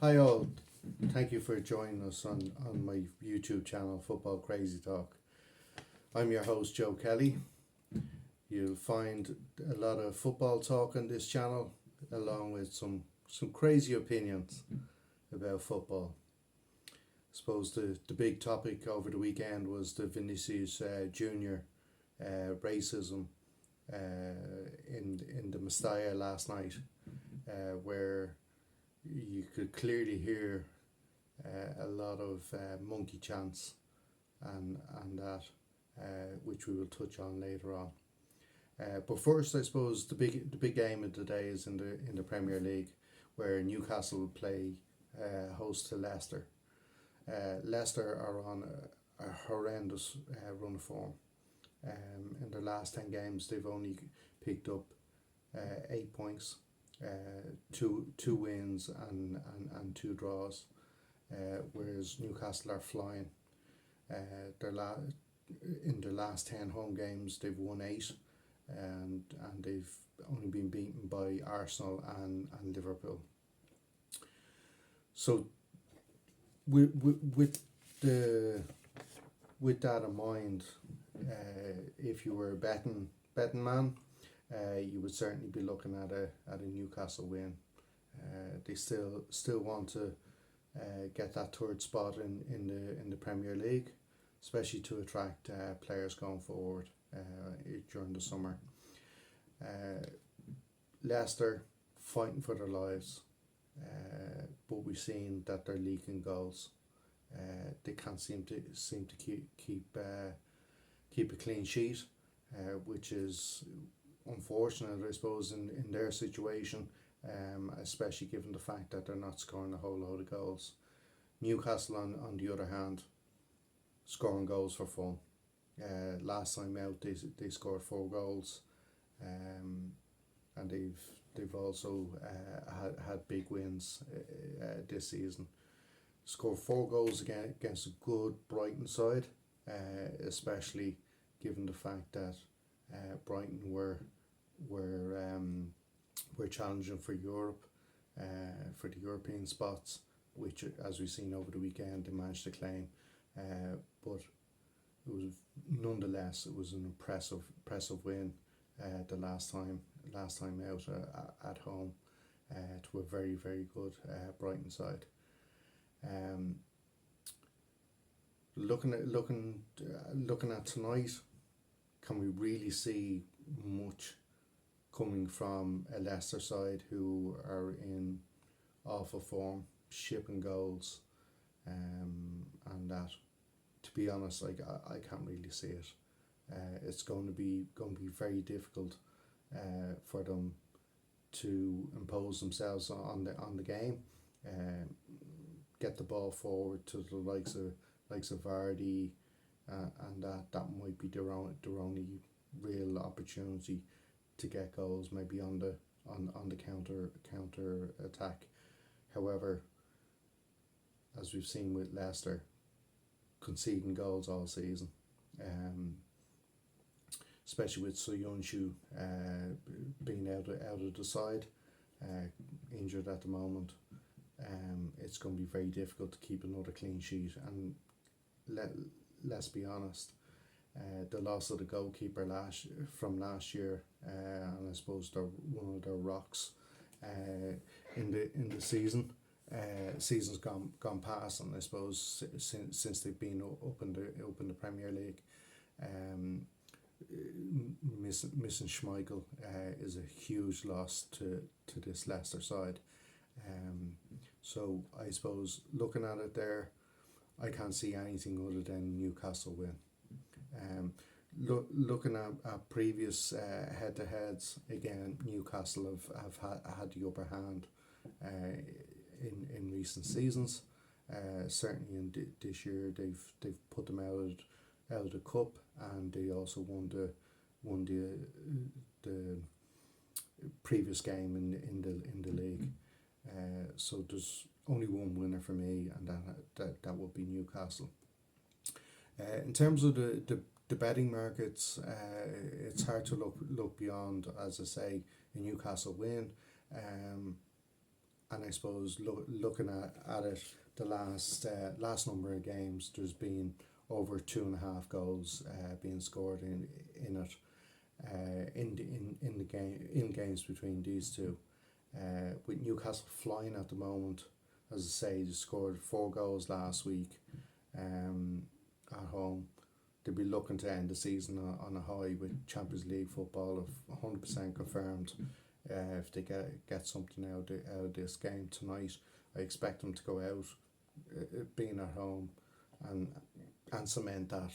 Hi all, thank you for joining us on my YouTube channel, Football Crazy Talk. I'm your host, Joe Kelly. You'll find a lot of football talk on this channel, along with some crazy opinions about football. I suppose the big topic over the weekend was the Vinicius Junior racism in the Mestalla last night, where you could clearly hear a lot of monkey chants and that, which we will touch on later on. But first, I suppose the big game of the day is in the Premier League, where Newcastle will play host to Leicester. Leicester are on a horrendous run of form. In their last 10 games, they've only picked up 8 points, two wins and 2 draws, whereas Newcastle are flying. In their last 10 home games, they've won 8, and they've only been beaten by Arsenal and Liverpool. So with that in mind, if you were a betting man, you would certainly be looking at a Newcastle win. They still want to get that third spot in the Premier League, especially to attract players going forward during the summer. Leicester fighting for their lives, but we've seen that they're leaking goals. They can't seem to keep a clean sheet, which is unfortunate, I suppose, in their situation, especially given the fact that they're not scoring a whole load of goals. Newcastle, on the other hand, scoring goals for fun. Last time out, they scored 4 goals, and they've also had big wins this season. Scored 4 goals against a good Brighton side, especially given the fact that Brighton were challenging for Europe, for the European spots, which, as we've seen over the weekend, they managed to claim. But it was nonetheless an impressive win the last time out at home to a very good Brighton side. Looking at tonight, can we really see much coming from a Leicester side who are in awful form, shipping goals, and that? To be honest, I can't really see it. It's going to be very difficult for them to impose themselves on the game, get the ball forward to the likes of Vardy, and that might be their only real opportunity to get goals, maybe on the counter attack. However, as we've seen with Leicester, conceding goals all season, especially with Soyuncu being out of the side, injured at the moment, it's going to be very difficult to keep another clean sheet. And let's be honest, the loss of the goalkeeper from last year, and I suppose they're one of their rocks in the season. Season's gone past, and I suppose since they've been up in the Premier League, missing Schmeichel is a huge loss to this Leicester side. So I suppose, looking at it there, I can't see anything other than Newcastle win. Looking at previous head-to-heads, again, Newcastle have had the upper hand in recent seasons. Certainly in this year, they've put them out of the cup, and they also won the previous game in the league. So there's only one winner for me, and that would be Newcastle. In terms of the betting markets, it's hard to look beyond, as I say, a Newcastle win. and I suppose looking at it, the last number of games, there's been over 2.5 goals being scored in it, in the game, in games between these two. With Newcastle flying at the moment, as I say, they scored 4 goals last week at home. They'll be looking to end the season on a high with Champions League football of 100% confirmed. If they get something out of this game tonight, I expect them to go out, being at home, and cement that.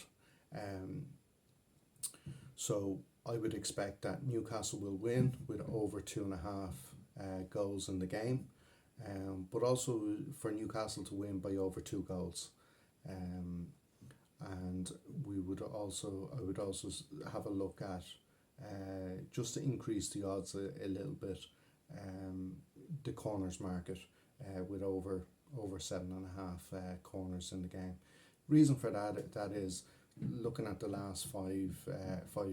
So I would expect that Newcastle will win with over 2.5 goals in the game, but also for Newcastle to win by over 2 goals. And I would also have a look at, just to increase the odds a little bit, the corners market, with over 7.5 corners in the game. Reason for that is, looking at the last five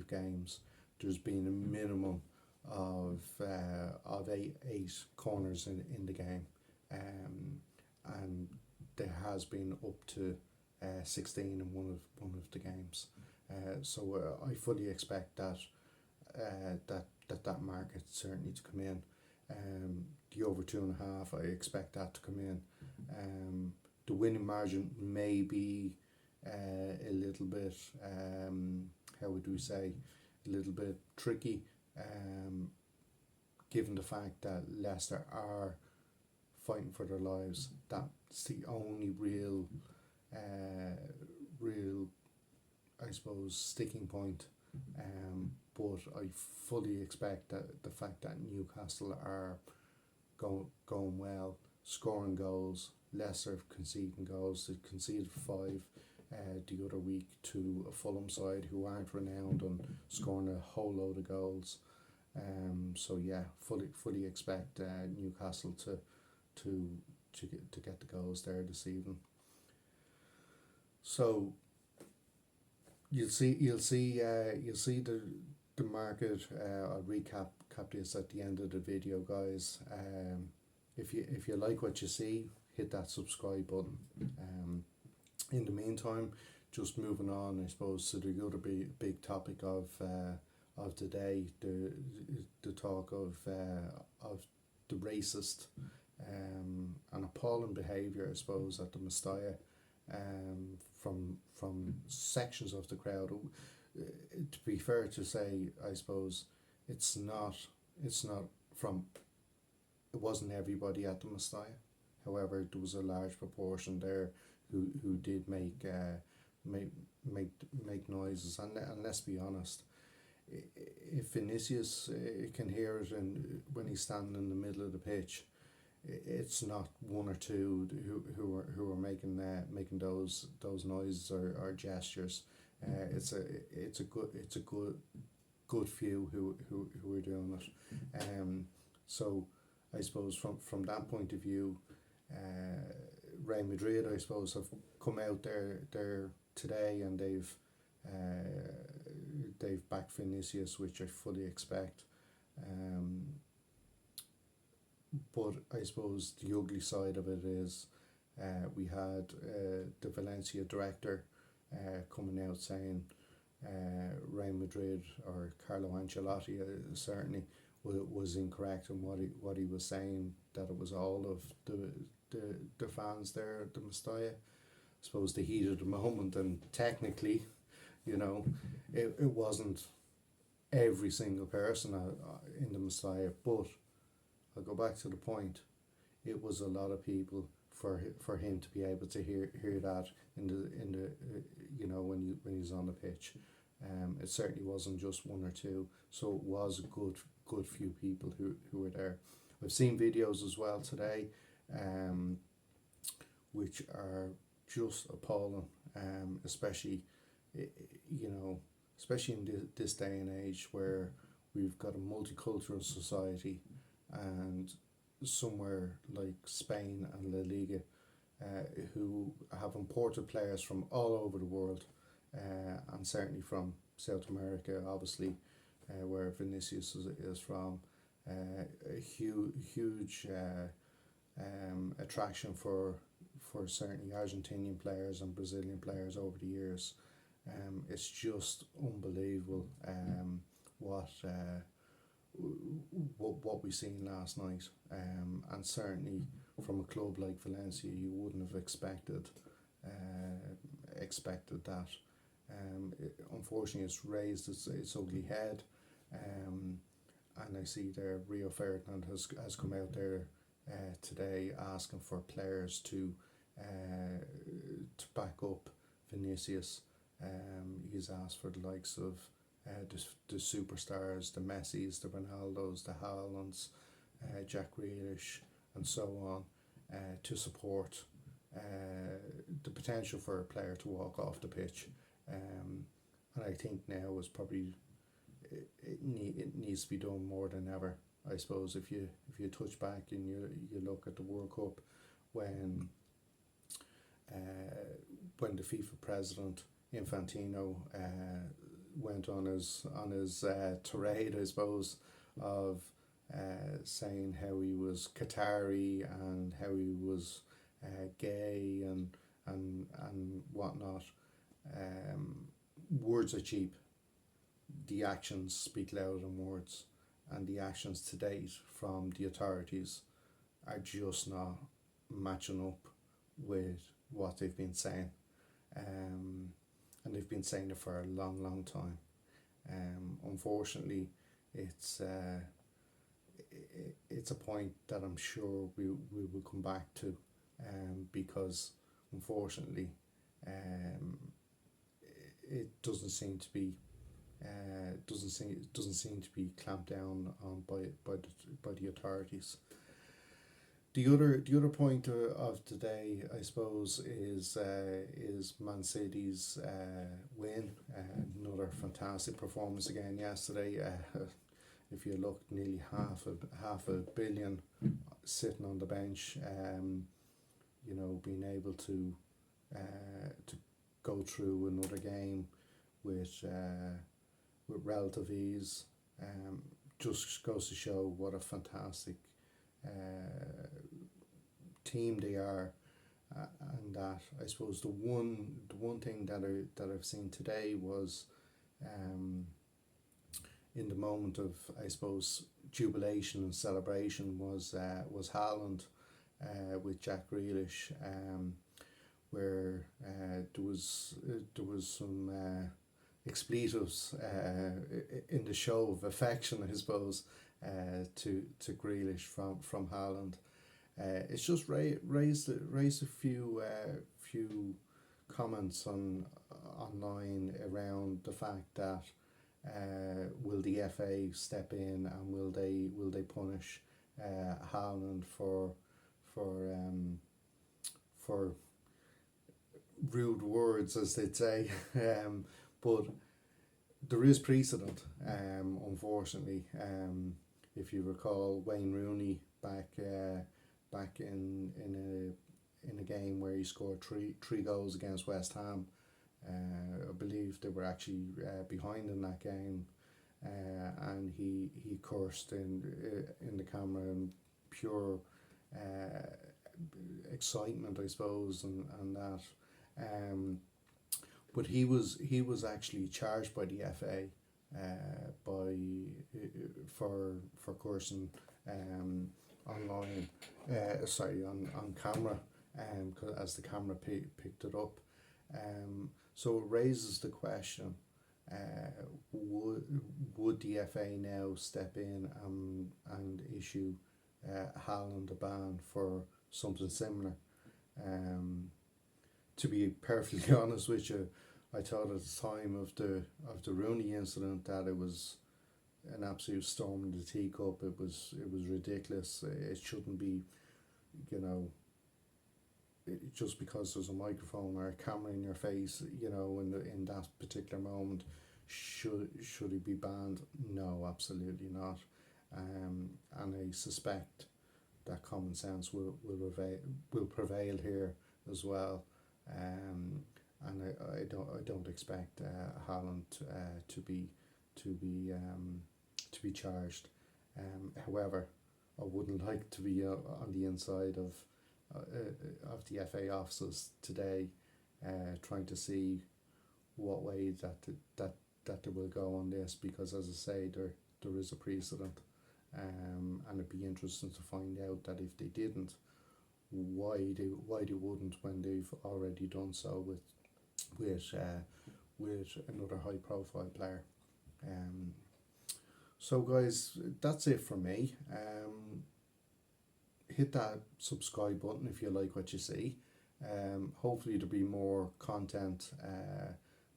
games, there's been a minimum of eight corners in the game, and there has been up to 16 in one of the games. So I fully expect that market certainly to come in. The over 2.5, I expect that to come in. The winning margin may be a little bit, how would we say, a little bit tricky, given the fact that Leicester are fighting for their lives. That's the only real, I suppose, sticking point. But I fully expect that the fact that Newcastle are going well, scoring goals, Leicester conceding goals. They conceded 5 the other week to a Fulham side who aren't renowned on scoring a whole load of goals. So yeah, fully expect Newcastle to get the goals there this evening. So you'll see the market. I'll recap this at the end of the video, guys. If you like what you see, hit that subscribe button. In the meantime, just moving on, I suppose, to the other big topic of the day, the talk of the racist and appalling behaviour, I suppose, at the Mestalla, from sections of the crowd. To be fair to say, I suppose it wasn't everybody at the Mestalla. However, there was a large proportion there who did make noises, and let's be honest, if Vinicius can hear it, and when he's standing in the middle of the pitch, it's not one or two who are making those noises or gestures. It's a good few who are doing it. So I suppose from that point of view, Real Madrid, I suppose, have come out there today, and they've backed Vinicius, which I fully expect. But I suppose the ugly side of it is, we had the Valencia director coming out saying Real Madrid, or Carlo Ancelotti certainly, was incorrect in what he was saying, that it was all of the fans there at the Mestalla. I suppose the heat of the moment, and technically, it wasn't every single person in the Mestalla, but I'll go back to the point. It was a lot of people for him to be able to hear that in the when he's on the pitch. It certainly wasn't just one or two, so it was a good few people who were there. I've seen videos as well today, which are just appalling, especially in this day and age where we've got a multicultural society, and somewhere like Spain and La Liga, who have imported players from all over the world, and certainly from South America, obviously, where Vinicius is from. A huge attraction for certainly Argentinian players and Brazilian players over the years. It's just unbelievable what we seen last night, and certainly from a club like Valencia, you wouldn't have expected that. Unfortunately, it's raised its ugly head, and I see there Rio Ferdinand has come out there today asking for players to back up Vinicius. He's asked for the likes of the superstars, the Messis, the Ronaldos, the Haalands, Jack Grealish, and so on, to support the potential for a player to walk off the pitch. And I think now is probably it needs to be done more than ever. I suppose if you touch back and you look at the World Cup when the FIFA president Infantino went on his tirade, I suppose, of saying how he was Qatari and how he was gay and whatnot. Words are cheap. The actions speak louder than words, and the actions to date from the authorities are just not matching up with what they've been saying. And they've been saying it for a long time. Unfortunately, it's a point that I'm sure we will come back to, because unfortunately, it doesn't seem to be clamped down on by the authorities. The other point of today, I suppose, is Man City's win. Another fantastic performance again yesterday. If you look, nearly half a billion sitting on the bench. Being able to go through another game with relative ease, just goes to show what a fantastic team they are, and that I suppose the one thing that I've seen today was, in the moment of, I suppose, jubilation and celebration, was Haaland with Jack Grealish, where there was some expletives in the show of affection, I suppose, to Grealish from Haaland. It's just raised a few comments online around the fact that will the FA step in and will they punish Haaland for rude words, as they'd say, but there is precedent, unfortunately. If you recall, Wayne Rooney back in a game where he scored three goals against West Ham. I believe they were actually behind in that game, and he cursed in the camera in pure excitement, I suppose, and that. But he was actually charged by the FA for cursing online, on camera, as the camera picked it up. So it raises the question: would the FA now step in and issue Haaland a ban for something similar? To be perfectly honest with you, I thought at the time of the Rooney incident that it was an absolute storm in the teacup. It was ridiculous. It shouldn't be, just because there's a microphone or a camera in your face, in that particular moment, should he be banned? No, absolutely not. And I suspect that common sense will prevail here as well. And I don't expect Haaland to be charged. However, I wouldn't like to be on the inside of the FA offices today, trying to see what way that they will go on this, because as I say, there is a precedent, and it'd be interesting to find out that if they didn't, why they wouldn't when they've already done so with another high profile player. So guys, that's it from me. Hit that subscribe button if you like what you see. Hopefully there'll be more content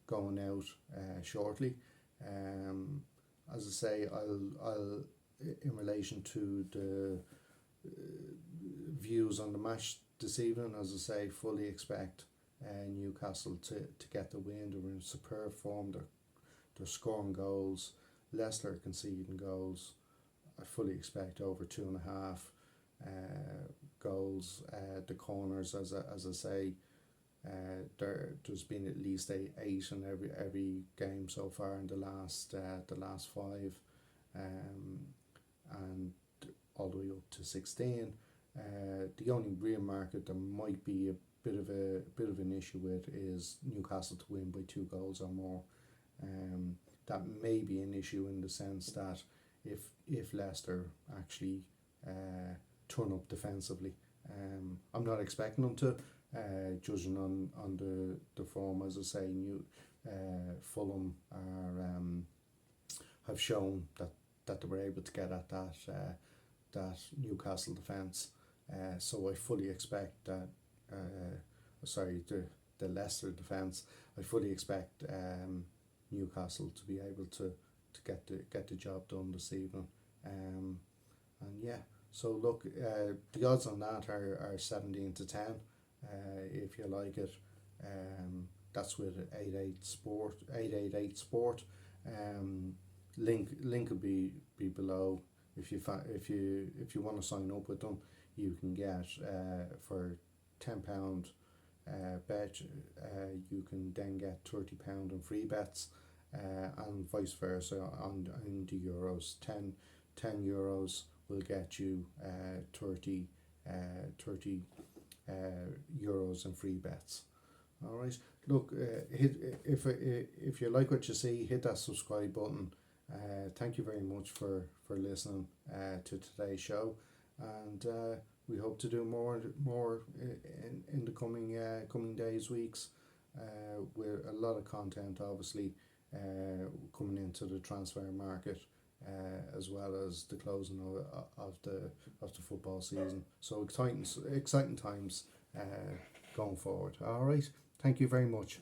going out shortly. As I say, I'll in relation to the views on the match this evening, as I say, fully expect Newcastle to get the win. They're in superb form. They're scoring goals. Leicester conceding goals. I fully expect over 2.5 goals. The corners, as I say, there's been at least eight in every game so far in the last 5, and all the way up to 16. The only real market there might be a bit of an issue with is Newcastle to win by 2 goals or more. That may be an issue in the sense that if Leicester actually turn up defensively, I'm not expecting them to, judging on the form. As I say, Fulham are have shown that they were able to get at that Newcastle defence. So I fully expect that. The Leicester defence. I fully expect Newcastle to be able to get the job done this evening. And yeah, so look, the odds on that are 17-10. If you like it, that's with 888 Sport. Link will be below. If you want to sign up with them, you can get for £10 bet, you can then get £30 in free bets, and vice versa on the euros. 10 euros will get you 30 euros in free bets. All right. Look, if you like what you see, hit that subscribe button. Thank you very much for listening to today's show, and we hope to do more in the coming days, weeks, with a lot of content, obviously, coming into the transfer market, as well as the closing of the football season. So exciting times going forward. All right. Thank you very much.